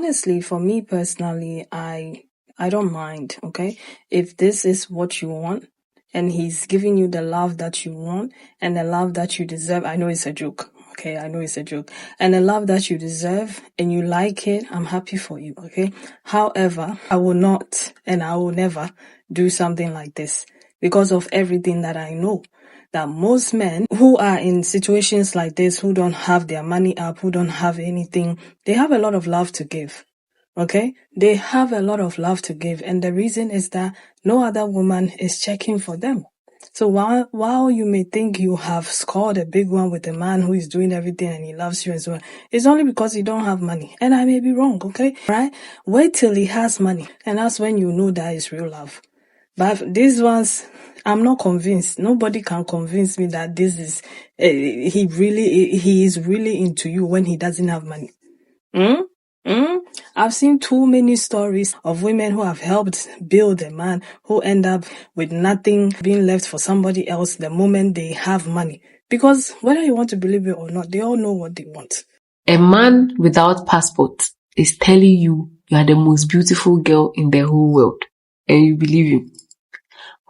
honestly, for me personally, I don't mind, okay? If this is what you want and he's giving you the love that you want and the love that you deserve, I know it's a joke. Okay, I know it's a joke. And the love that you deserve and you like it, I'm happy for you, okay? However, I will not and I will never do something like this because of everything that I know. That most men who are in situations like this, who don't have their money up, who don't have anything, they have a lot of love to give. Okay? They have a lot of love to give. And the reason is that no other woman is checking for them. So while you may think you have scored a big one with a man who is doing everything and he loves you as well, it's only because you don't have money. And I may be wrong, okay? Right? Wait till he has money. And that's when you know that is real love. But these ones, I'm not convinced. Nobody can convince me that this is, he is really into you when he doesn't have money. I've seen too many stories of women who have helped build a man who end up with nothing, being left for somebody else the moment they have money. Because whether you want to believe it or not, they all know what they want. A man without passport is telling you are the most beautiful girl in the whole world, and you believe him.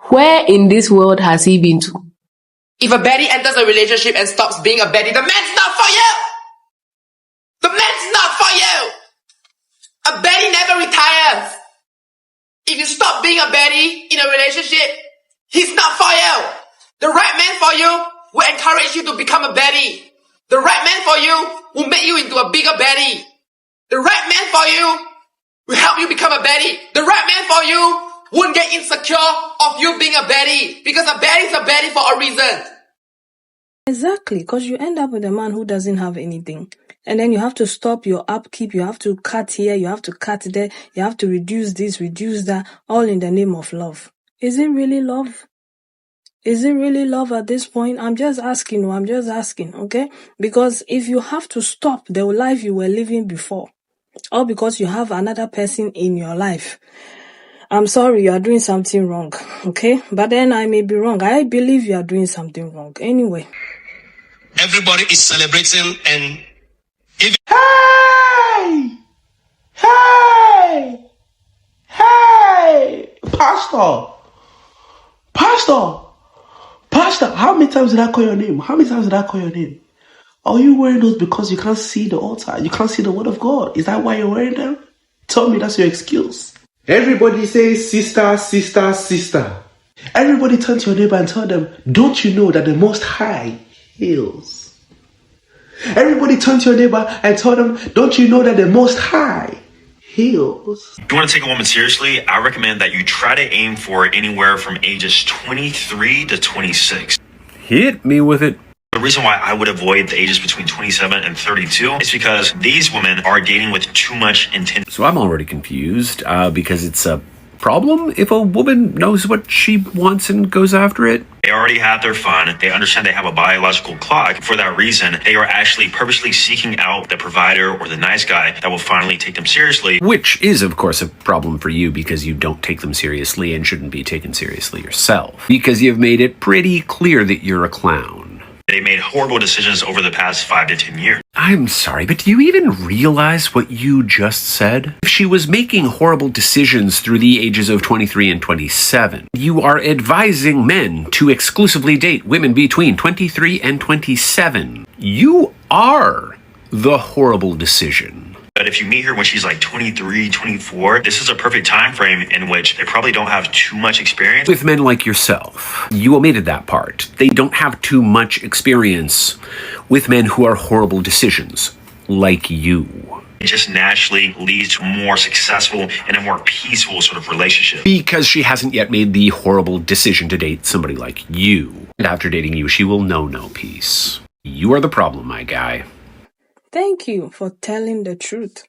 Where in this world has he been to? If a baddie enters a relationship and stops being a baddie, the man's not for you! The man's not for you! A baddie never retires! If you stop being a baddie in a relationship, he's not for you! The right man for you will encourage you to become a baddie. The right man for you will make you into a bigger baddie. The right man for you will help you become a baddie. The right man for you wouldn't get insecure of you being a baddie, because a baddie is a baddie for a reason. Exactly, because you end up with a man who doesn't have anything. And then you have to stop your upkeep, you have to cut here, you have to cut there, you have to reduce this, reduce that, all in the name of love. Is it really love? Is it really love at this point? I'm just asking, okay? Because if you have to stop the life you were living before, or because you have another person in your life, I'm sorry, you are doing something wrong, okay? But then I may be wrong. I believe you are doing something wrong. Anyway. Everybody is celebrating and if Hey! Pastor, how many times did I call your name? Are you wearing those because you can't see the altar? You can't see the word of God? Is that why you're wearing them? Tell me that's your excuse. Everybody says sister, sister, sister. Everybody turn to your neighbor and tell them, don't you know that the Most High heals? Everybody turn to your neighbor and tell them, don't you know that the Most High heals? If you want to take a woman seriously, I recommend that you try to aim for anywhere from ages 23 to 26. Hit me with it. The reason why I would avoid the ages between 27 and 32 is because these women are dating with too much intent. So I'm already confused because it's a problem if a woman knows what she wants and goes after it. They already have their fun. They understand they have a biological clock. For that reason, they are actually purposely seeking out the provider or the nice guy that will finally take them seriously. Which is, of course, a problem for you because you don't take them seriously and shouldn't be taken seriously yourself. Because you've made it pretty clear that you're a clown. They made horrible decisions over the past 5 to 10 years. I'm sorry, but do you even realize what you just said? If she was making horrible decisions through the ages of 23 and 27, you are advising men to exclusively date women between 23 and 27. You are the horrible decision. But if you meet her when she's like 23, 24, this is a perfect time frame in which they probably don't have too much experience. With men like yourself, you omitted that part. They don't have too much experience with men who are horrible decisions, like you. It just naturally leads to a more successful and a more peaceful sort of relationship. Because she hasn't yet made the horrible decision to date somebody like you. And after dating you, she will know no peace. You are the problem, my guy. Thank you for telling the truth.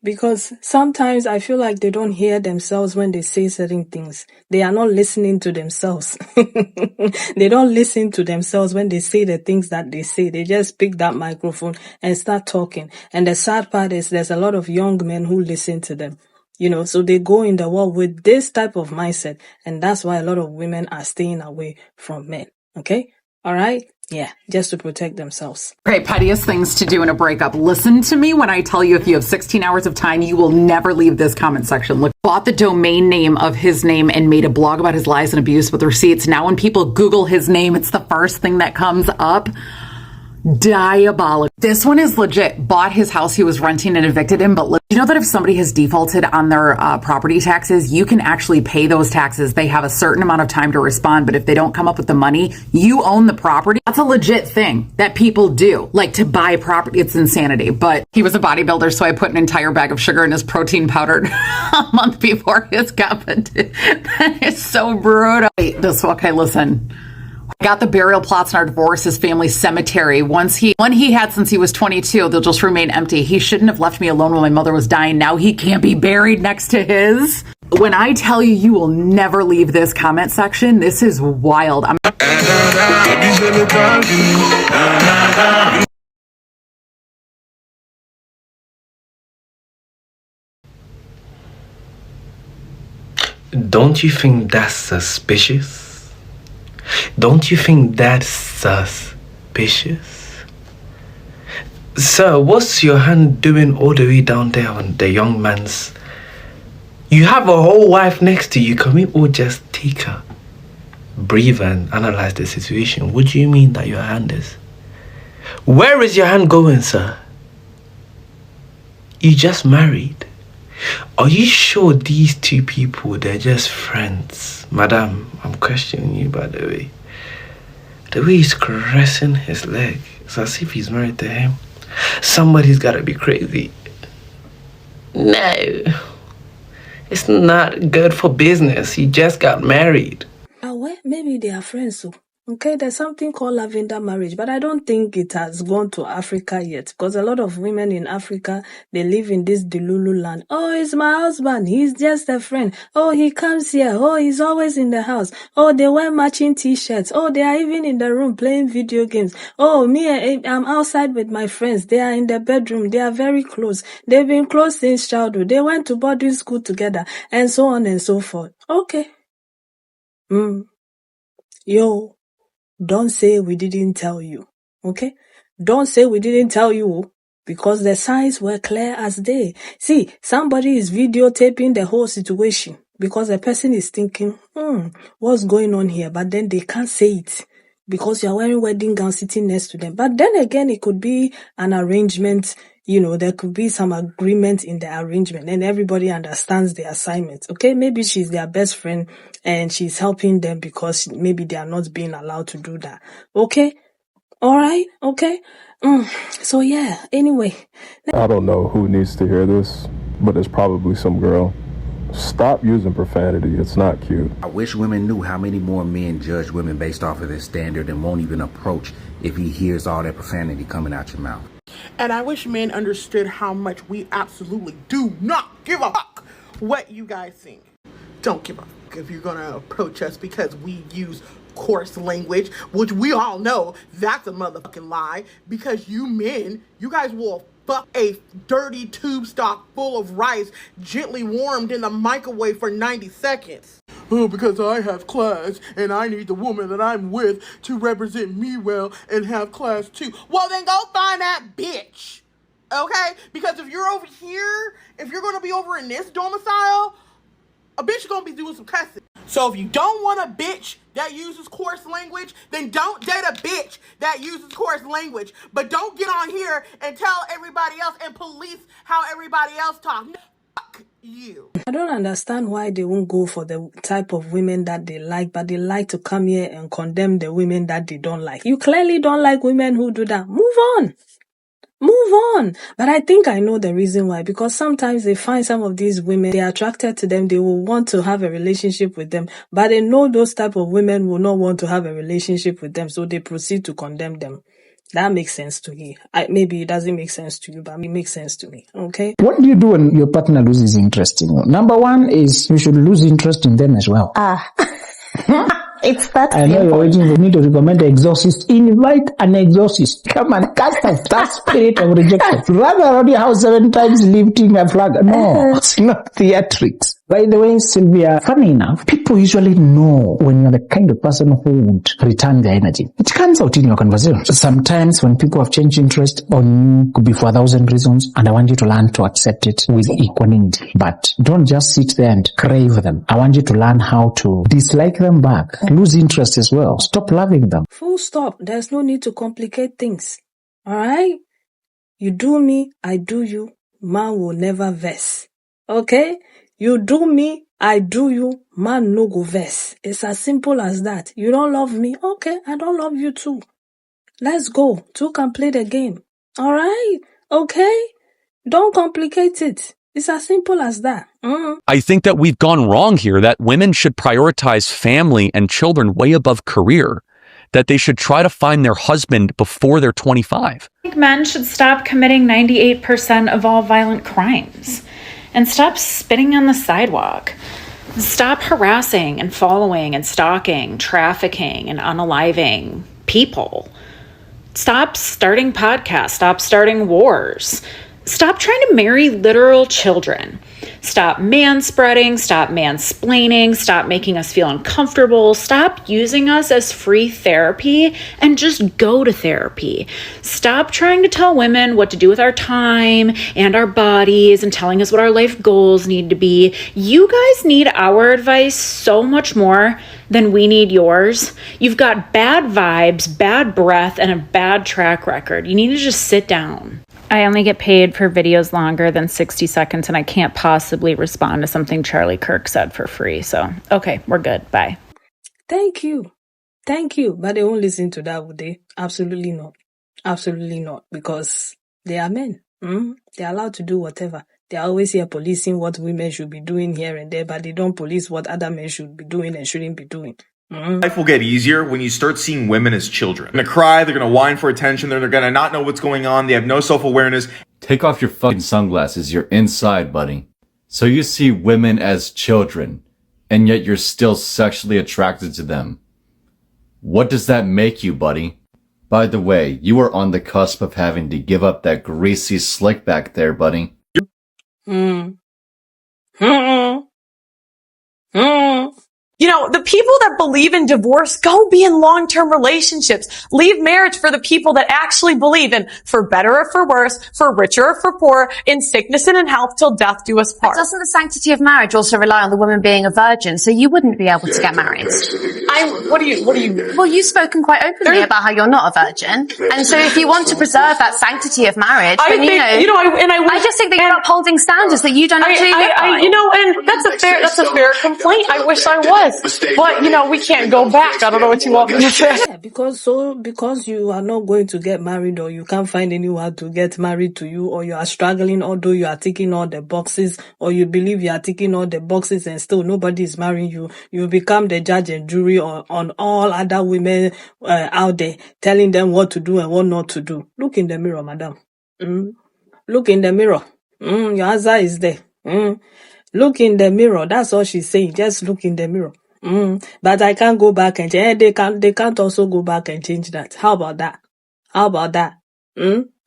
Because sometimes I feel like they don't hear themselves when they say certain things. They are not listening to themselves. They don't listen to themselves when they say the things that they say. They just pick that microphone and start talking. And the sad part is there's a lot of young men who listen to them. So they go in the world with this type of mindset. And that's why a lot of women are staying away from men. Okay? All right? Yeah, just to protect themselves. Okay, pettiest things to do in a breakup. Listen to me when I tell you if you have 16 hours of time, you will never leave this comment section. Look, bought the domain name of his name and made a blog about his lies and abuse with receipts. Now when people Google his name, it's the first thing that comes up. Diabolical. This one is legit. Bought his house he was renting and evicted him. But you know that if somebody has defaulted on their property taxes, you can actually pay those taxes. They have a certain amount of time to respond. But if they don't come up with the money, you own the property. That's a legit thing that people do, like to buy property. It's insanity. But he was a bodybuilder, so I put an entire bag of sugar in his protein powder a month before his competition. That is so brutal. Wait, okay, listen. Got the burial plots in our divorce, his family's cemetery. One he had since he was 22, they'll just remain empty. He shouldn't have left me alone when my mother was dying. Now he can't be buried next to his. When I tell you, you will never leave this comment section. This is wild. Don't you think that's suspicious? Don't you think that's suspicious? Sir, what's your hand doing all the way down there on the young man's? You have a whole wife next to you. Can we all just take her, breathe and analyze the situation? What do you mean that your hand is? Where is your hand going, sir? You just married. Are you sure these two people, they're just friends? Madam, I'm questioning you, by the way. The way he's caressing his leg, it's as if he's married to him. Somebody's gotta be crazy. No, it's not good for business. He just got married. Well, maybe they are friends, so. Okay, there's something called lavender marriage, but I don't think it has gone to Africa yet, because a lot of women in Africa, they live in this Delulu land. Oh, it's my husband. He's just a friend. Oh, he comes here. Oh, he's always in the house. Oh, they wear matching t-shirts. Oh, they are even in the room playing video games. Oh, I'm outside with my friends. They are in the bedroom. They are very close. They've been close since childhood. They went to boarding school together, and so on and so forth. Okay. Yo. Don't say we didn't tell you, okay? Don't say we didn't tell you, because the signs were clear as day. See, somebody is videotaping the whole situation because the person is thinking, what's going on here? But then they can't say it because you're wearing wedding gown sitting next to them. But then again, it could be an arrangement. There could be some agreement in the arrangement and everybody understands the assignment. Okay, maybe she's their best friend and she's helping them because maybe they are not being allowed to do that. Okay, all right, okay. So yeah, anyway. I don't know who needs to hear this, but it's probably some girl. Stop using profanity. It's not cute. I wish women knew how many more men judge women based off of their standard and won't even approach if he hears all that profanity coming out your mouth. And I wish men understood how much we absolutely do not give a fuck what you guys think. Don't give a fuck if you're gonna approach us because we use coarse language, which we all know that's a motherfucking lie, because you men, you guys will fuck a dirty tube stock full of rice gently warmed in the microwave for 90 seconds. Oh, because I have class and I need the woman that I'm with to represent me well and have class too. Well, then go find that bitch, okay? Because if you're over here, if you're going to be over in this domicile, a bitch is going to be doing some cussing. So if you don't want a bitch that uses coarse language, then don't date a bitch that uses coarse language. But don't get on here and tell everybody else and police how everybody else talks. Fuck you. I don't understand why they won't go for the type of women that they like, but they like to come here and condemn the women that they don't like. You clearly don't like women who do that. Move on. Move on. But I think I know the reason why. Because sometimes they find some of these women, they're attracted to them, they will want to have a relationship with them. But they know those type of women will not want to have a relationship with them, so they proceed to condemn them. That makes sense to me. Maybe it doesn't make sense to you, but it makes sense to me. Okay? What do you do when your partner loses interest in you? Number one is you should lose interest in them as well. It's that I know you're waiting for me to recommend an exorcist. Invite an exorcist. Come and cast off that spirit of rejection. Run around your house 7 times lifting a flag. No, it's not theatrics. By the way, Sylvia, funny enough, people usually know when you're the kind of person who would return their energy. It comes out in your conversation. Sometimes when people have changed interest on you, could be for 1,000 reasons, and I want you to learn to accept it with equanimity. But don't just sit there and crave them. I want you to learn how to dislike them back, lose interest as well, stop loving them. Full stop. There's no need to complicate things. Alright? You do me, I do you. Man will never vex. Okay? You do me, I do you. Man no go vex. It's as simple as that. You don't love me? Okay, I don't love you too. Let's go. Two can play the game. Alright? Okay? Don't complicate it. It's as simple as that. I think that we've gone wrong here, that women should prioritize family and children way above career, that they should try to find their husband before they're 25. I think men should stop committing 98% of all violent crimes and stop spitting on the sidewalk. Stop harassing and following and stalking, trafficking and unaliving people. Stop starting podcasts. Stop starting wars. Stop trying to marry literal children. Stop manspreading. Stop mansplaining. Stop making us feel uncomfortable. Stop using us as free therapy and just go to therapy. Stop trying to tell women what to do with our time and our bodies and telling us what our life goals need to be. You guys need our advice so much more than we need yours. You've got bad vibes, bad breath, and a bad track record. You need to just sit down. I only get paid for videos longer than 60 seconds, and I can't possibly respond to something Charlie Kirk said for free. So, okay, we're good. Bye. Thank you. Thank you. But they won't listen to that, would they? Absolutely not. Absolutely not. Because they are men. They're allowed to do whatever. They're always here policing what women should be doing here and there, but they don't police what other men should be doing and shouldn't be doing. Life will get easier when you start seeing women as children. They're gonna cry, they're gonna whine for attention, they're gonna not know what's going on, they have no self-awareness. Take off your fucking sunglasses, you're inside, buddy. So you see women as children, and yet you're still sexually attracted to them. What does that make you, buddy? By the way, you are on the cusp of having to give up that greasy slick back there, buddy. You know, the people that believe in divorce, go be in long-term relationships. Leave marriage for the people that actually believe in for better or for worse, for richer or for poorer, in sickness and in health till death do us part. But doesn't the sanctity of marriage also rely on the woman being a virgin? So you wouldn't be able to get married. What do you? Well, you've spoken quite openly about how you're not a virgin. And so if you want to preserve that sanctity of marriage, then I just think that you're upholding standards that you don't actually live by. And that's a fair complaint. I wish I was. But, we can't go back. I don't know what you want me to say. Yeah, because you are not going to get married, or you can't find anyone to get married to you, or you are struggling, although you are ticking all the boxes, or you believe you are ticking all the boxes and still nobody is marrying you, you become the judge and jury on all other women out there, telling them what to do and what not to do. Look in the mirror, madam. Look in the mirror. Your answer is there. Look in the mirror. That's all she's saying. Just look in the mirror. But I can't go back and change. They can't also go back and change that. How about that?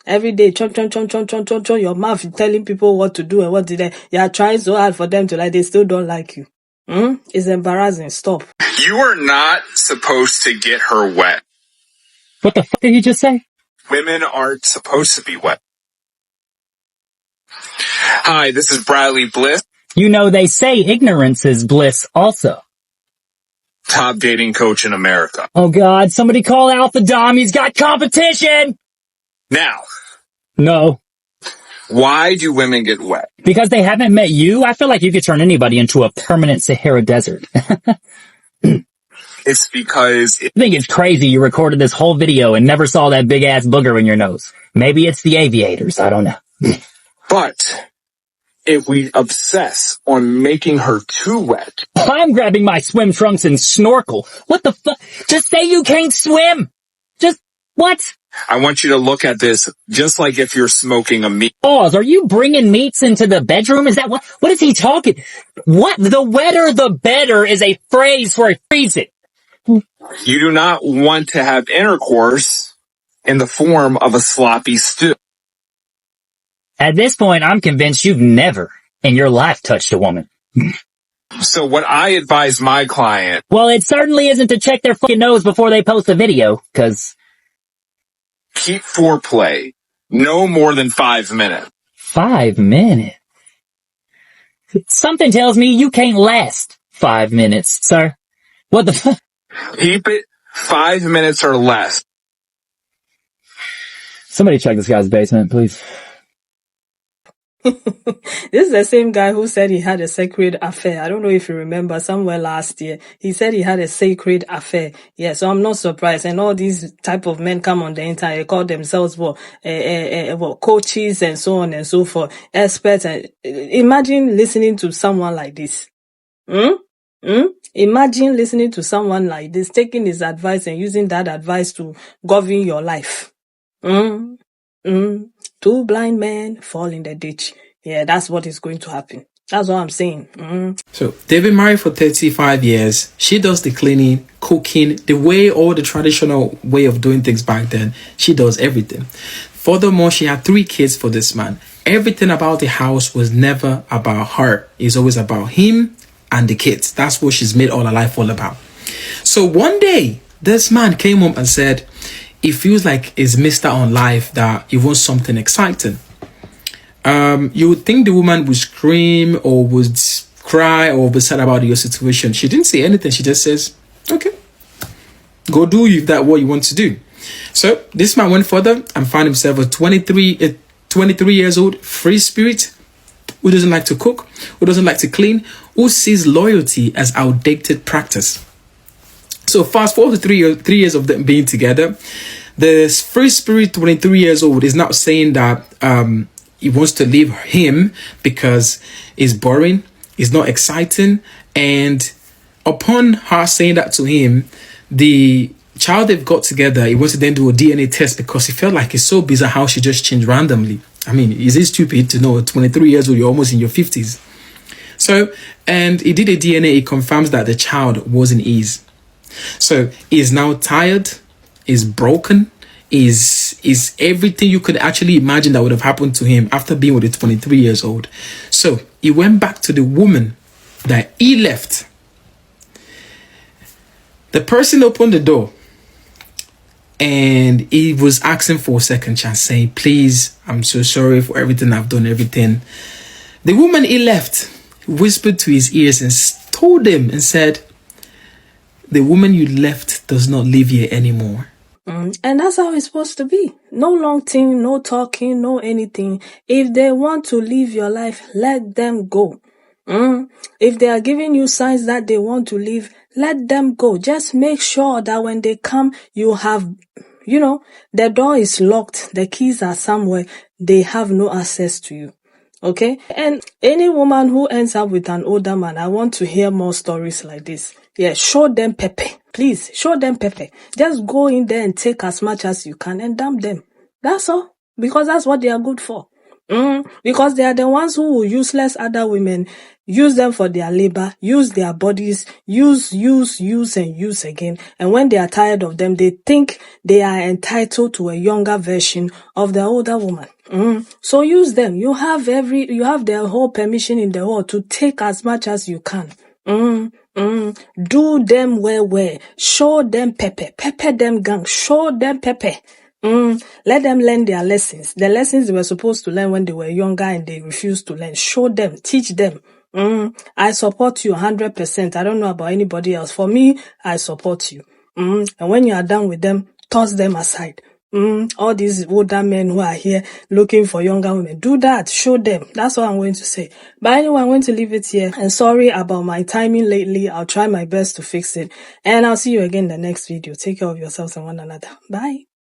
Every day, chon, your mouth telling people what to do and what you are trying so hard for them to like, they still don't like you. It's embarrassing. Stop. You are not supposed to get her wet. What the fuck did you just say? Women aren't supposed to be wet. Hi, this is Bradley Bliss. You know, they say ignorance is bliss also. Top dating coach in America. Oh God, somebody call out the Dom. He's got competition. Now. No. Why do women get wet? Because they haven't met you. I feel like you could turn anybody into a permanent Sahara desert. It's because... I think it's crazy you recorded this whole video and never saw that big ass booger in your nose. Maybe it's the aviators. I don't know. But if we obsess on making her too wet... I'm grabbing my swim trunks and snorkel. What the fuck? Just say you can't swim. Just, what? I want you to look at this just like if you're smoking a meat. Pause. Are you bringing meats into the bedroom? Is that what is he talking? What? The wetter the better is a phrase for a freeze it. You do not want to have intercourse in the form of a sloppy stew. At this point, I'm convinced you've never in your life touched a woman. So what I advise my client... Well, it certainly isn't to check their fucking nose before they post a video, cause... Keep foreplay no more than 5 minutes. 5 minutes? Something tells me you can't last 5 minutes, sir. What the fuck? Keep it 5 minutes or less. Somebody check this guy's basement, please. This is the same guy who said he had a sacred affair. I don't know if you remember, somewhere last year. He said he had a sacred affair. Yeah, so I'm not surprised. And all these type of men come on the internet, they call themselves coaches and so on and so forth, experts. Imagine listening to someone like this. Imagine listening to someone like this, taking his advice and using that advice to govern your life. Two blind men fall in the ditch. Yeah, that's what is going to happen. That's what I'm saying. So they've been married for 35 years. She does the cleaning, cooking, all the traditional way of doing things back then. She does everything. Furthermore, she had 3 kids for this man. Everything about the house was never about her. It's always about him and the kids. That's what she's made all her life all about. So one day, this man came home and said, he feels like he's missed out on life, that he wants something exciting. You would think the woman would scream or would cry or be sad about your situation. She didn't say anything. She just says, okay, go do what you want to do. So this man went further and found himself a 23 years old free spirit who doesn't like to cook, who doesn't like to clean, who sees loyalty as outdated practice. So fast forward to 3 years of them being together. The free spirit, 23 years old, is not saying that he wants to leave him because it's boring, it's not exciting. And upon her saying that to him, the child they've got together, he wants to then do a DNA test because he felt like it's so bizarre how she just changed randomly. I mean, is it stupid to know 23 years old, you're almost in your 50s? So, and he did a DNA, it confirms that the child wasn't his. So he's now tired, he's broken, is everything you could actually imagine that would have happened to him after being with a 23 years old. So he went back to the woman that he left. The person opened the door and he was asking for a second chance, saying, please, I'm so sorry for everything I've done, everything. The woman he left whispered to his ears and told him and said, the woman you left does not live here anymore. And that's how it's supposed to be. No long thing, no talking, no anything. If they want to live your life, let them go. If they are giving you signs that they want to leave, let them go. Just make sure that when they come, you have, the door is locked, the keys are somewhere, they have no access to you. Okay? And any woman who ends up with an older man, I want to hear more stories like this. Yeah, show them pepe. Please, show them pepe. Just go in there and take as much as you can and dump them. That's all. Because that's what they are good for. Because they are the ones who will useless other women, use them for their labor, use their bodies, use and use again. And when they are tired of them, they think they are entitled to a younger version of the older woman. So use them. You have the whole permission in the world to take as much as you can. Do them well. Show them pepe them gang. Show them pepe. Let them learn their lessons. The lessons they were supposed to learn when they were younger and they refused to learn. Show them, teach them. I support you 100%. I don't know about anybody else. For me, I support you. And when you are done with them, toss them aside. All these older men who are here looking for younger women, do that. Show them. That's all I'm going to say. But anyway, I'm going to leave it here. And sorry about my timing lately. I'll try my best to fix it. And I'll see you again in the next video. Take care of yourselves and one another. Bye.